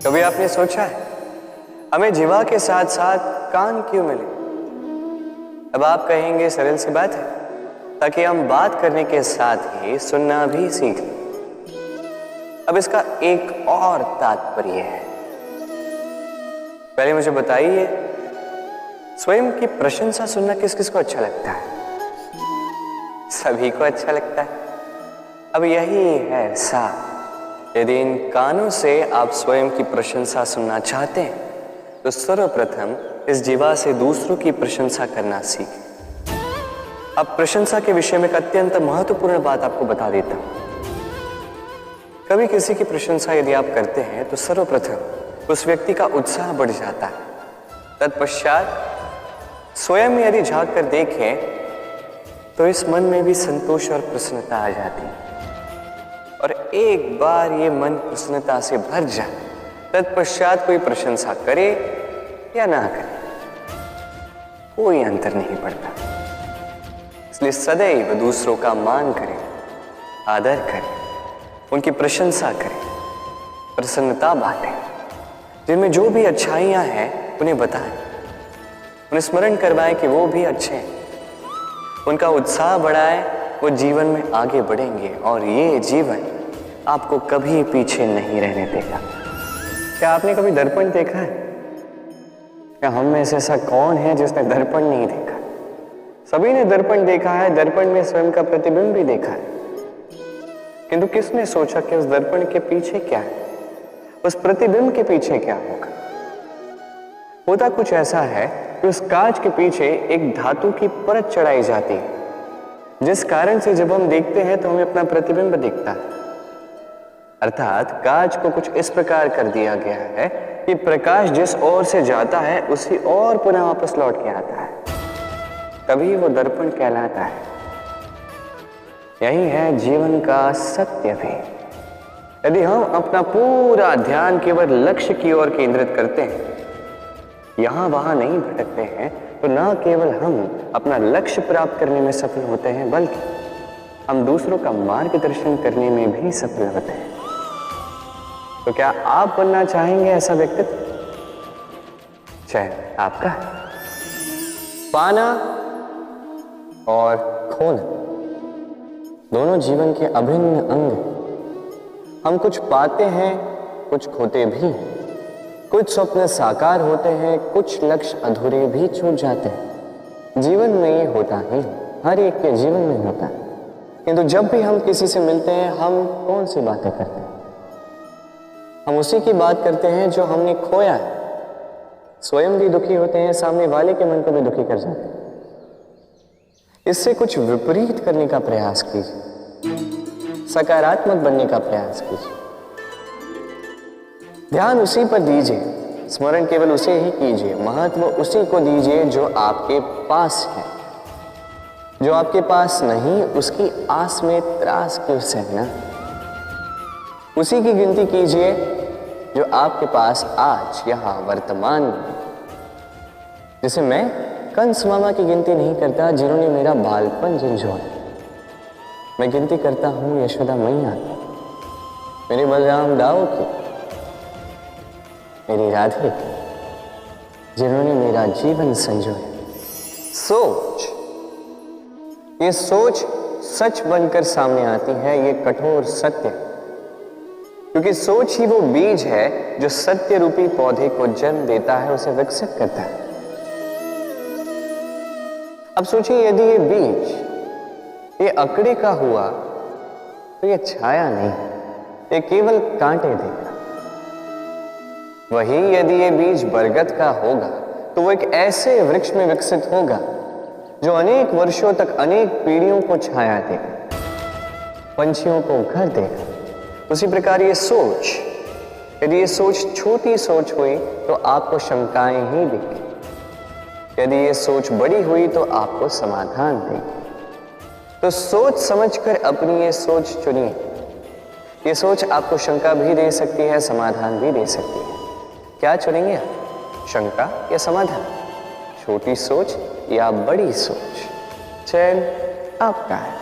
कभी आपने सोचा है हमें जीवा के साथ साथ कान क्यों मिले? अब आप कहेंगे सरल सी बात है, ताकि हम बात करने के साथ ही सुनना भी सीख लें। अब इसका एक और तात्पर्य है। पहले मुझे बताइए, स्वयं की प्रशंसा सुनना किस किस को अच्छा लगता है? सभी को अच्छा लगता है। अब यही है सार। यदि इन कानों से आप स्वयं की प्रशंसा सुनना चाहते हैं तो सर्वप्रथम इस जीवा से दूसरों की प्रशंसा करना सीखें। अब प्रशंसा के विषय में एक अत्यंत महत्वपूर्ण बात आपको बता देता हूं। कभी किसी की प्रशंसा यदि आप करते हैं तो सर्वप्रथम उस व्यक्ति का उत्साह बढ़ जाता है। तत्पश्चात स्वयं यदि झांक कर देखें तो इस मन में भी संतोष और प्रसन्नता आ जाती है। और एक बार ये मन प्रसन्नता से भर जाए, तत्पश्चात कोई प्रशंसा करे या ना करे, कोई अंतर नहीं पड़ता। इसलिए सदैव दूसरों का मान करें, आदर करें, उनकी प्रशंसा करें, प्रसन्नता बांटें, जिनमें जो भी अच्छाइयां हैं उन्हें बताएं, उन्हें स्मरण करवाएं कि वो भी अच्छे हैं, उनका उत्साह बढ़ाएं, वो जीवन में आगे बढ़ेंगे और ये जीवन आपको कभी पीछे नहीं रहने देगा। क्या आपने कभी दर्पण देखा है? क्या हम में से ऐसा कौन है जिसने दर्पण नहीं देखा? सभी ने दर्पण देखा है, दर्पण में स्वयं का प्रतिबिंब भी देखा है। किंतु किसने सोचा कि उस दर्पण के पीछे क्या है, उस प्रतिबिंब के पीछे क्या होगा? होता कुछ ऐसा है कि उस कांच के पीछे एक धातु की परत चढ़ाई जाती है, जिस कारण से जब हम देखते हैं तो हमें अपना प्रतिबिंब दिखता है। अर्थात कांच को कुछ इस प्रकार कर दिया गया है कि प्रकाश जिस ओर से जाता है उसी ओर पुनः वापस लौट के आता है, तभी वो दर्पण कहलाता है। यही है जीवन का सत्य भी। यदि हम अपना पूरा ध्यान केवल लक्ष्य की ओर केंद्रित करते हैं, यहां वहां नहीं भटकते हैं, तो न केवल हम अपना लक्ष्य प्राप्त करने में सफल होते हैं, बल्कि हम दूसरों का मार्गदर्शन करने में भी सफल होते हैं। तो क्या आप बनना चाहेंगे ऐसा व्यक्तित्व? चयन आपका है। पाना और खोना दोनों जीवन के अभिन्न अंग हैं। हम कुछ पाते हैं, कुछ खोते भी हैं। कुछ स्वप्न साकार होते हैं, कुछ लक्ष्य अधूरे भी छूट जाते हैं। जीवन में ये होता ही है, हर एक के जीवन में होता है। किंतु जब भी हम किसी से मिलते हैं, हम कौन सी बातें करते हैं? हम उसी की बात करते हैं जो हमने खोया है। स्वयं भी दुखी होते हैं, सामने वाले के मन को भी दुखी कर जाते हैं। इससे कुछ विपरीत करने का प्रयास कीजिए, सकारात्मक बनने का प्रयास कीजिए। ध्यान उसी पर दीजिए, स्मरण केवल उसे ही कीजिए, महत्व उसी को दीजिए जो आपके पास है। जो आपके पास नहीं, उसकी आस में त्रास क्यों सहना? उसी की गिनती कीजिए जो आपके पास आज यहां वर्तमान में। जैसे मैं कंस मामा की गिनती नहीं करता जिन्होंने मेरा बालपन झंझोड़ा। मैं गिनती करता हूं यशोदा मैया की, मेरे बलराम दाऊ की, मेरी राधे की, जिन्होंने मेरा जीवन संजोया। सोच, ये सोच सच बनकर सामने आती है, ये कठोर सत्य, क्योंकि सोच ही वो बीज है जो सत्य रूपी पौधे को जन्म देता है, उसे विकसित करता है। अब सोचिए, यदि ये बीज ये अकड़े का हुआ तो ये छाया नहीं, ये केवल कांटे देगा। वही यदि ये बीज बरगद का होगा तो वो एक ऐसे वृक्ष में विकसित होगा जो अनेक वर्षों तक अनेक पीढ़ियों को छाया देगा, पंछियों को घर देगा। उसी प्रकार ये सोच, यदि ये सोच छोटी सोच हुई तो आपको शंकाएं ही देगी। यदि ये सोच बड़ी हुई तो आपको समाधान देगी। तो सोच समझकर अपनी ये सोच चुनिए। ये सोच आपको शंका भी दे सकती है, समाधान भी दे सकती है। क्या चुनेंगे आप, शंका या समाधान? छोटी सोच या बड़ी सोच? चयन आपका है।